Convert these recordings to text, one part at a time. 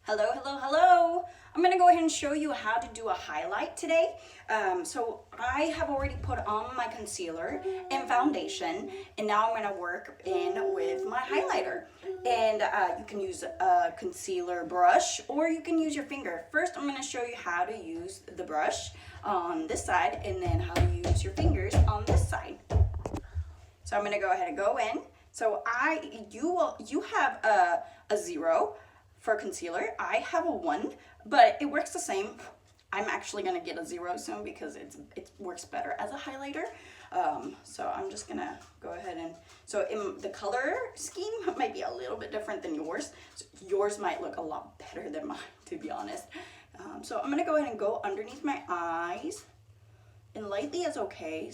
Hello, hello, hello. I'm gonna go ahead and show you how to do a highlight today. So I have already put on my concealer and foundation, and now I'm gonna work in with my highlighter. And you can use a concealer brush or you can use your finger. First, I'm gonna show you how to use the brush on this side and then how to use your fingers on this side. So I'm gonna go ahead and go in. So you have a 0 for concealer. I have a 1, but it works the same. I'm actually gonna get a 0 soon because it works better as a highlighter. So I'm just gonna go ahead and, so the color scheme might be a little bit different than yours. So yours might look a lot better than mine, to be honest. So I'm gonna go ahead and go underneath my eyes, and lightly is okay.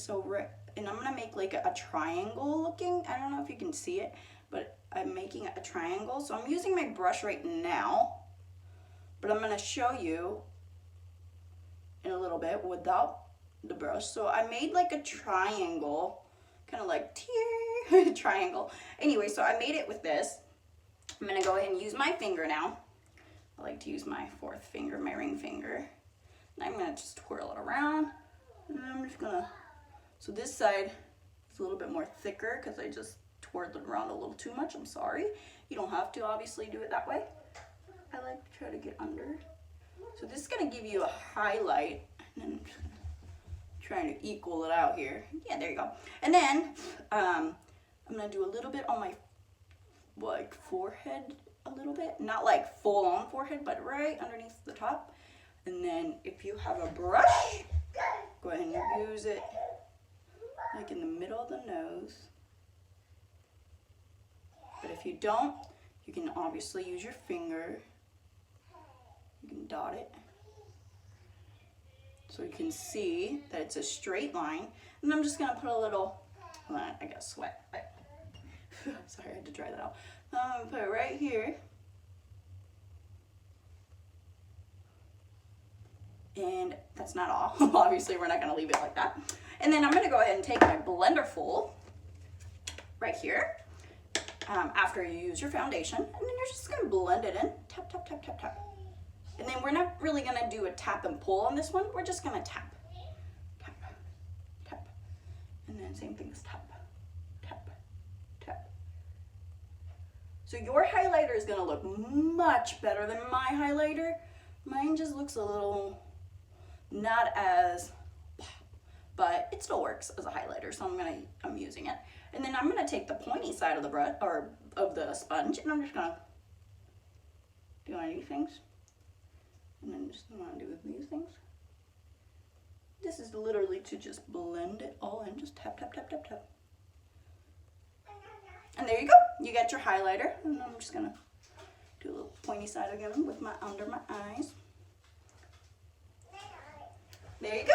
And I'm gonna make like a triangle looking. I don't know if you can see it, but I'm making a triangle. So I'm using my brush right now, but I'm gonna show you in a little bit without the brush. So I made like a triangle, kind of like triangle. Anyway, so I made it with this. I'm gonna go ahead and use my finger now. I like to use my 4th finger, my ring finger. And I'm gonna just twirl it around. And I'm just gonna, so this side is a little bit more thicker because I just twirled it around a little too much. I'm sorry. You don't have to obviously do it that way. I like to try to get under. So this is gonna give you a highlight, and then I'm just gonna trying to equal it out here. Yeah, there you go. And then I'm gonna do a little bit on my like forehead, a little bit, not like full on forehead, but right underneath the top. And then if you have a brush, go ahead and use it like in the middle of the nose. But if you don't, you can obviously use your finger. You can dot it so you can see that it's a straight line. And I'm just gonna put a little, I got sweat. Sorry, I had to dry that out. I'm gonna put it right here. And that's not all. Obviously, we're not gonna leave it like that. And then I'm gonna go ahead and take my blender full right here. After you use your foundation, and then you're just gonna blend it in. Tap, tap, tap, tap, tap. And then we're not really gonna do a tap and pull on this one. We're just gonna tap, tap, tap. And then same thing as tap, tap, tap. So your highlighter is gonna look much better than my highlighter. Mine just looks a little not as pop, but it still works as a highlighter, so I'm using it. And then I'm gonna take the pointy side of the brush, or of the sponge, and I'm just gonna do one of these things. And then just want to do these things. This is literally to just blend it all in. Just tap, tap, tap, tap, tap. And there you go. You got your highlighter. And I'm just gonna do a little pointy side again with my under my eyes. There you go.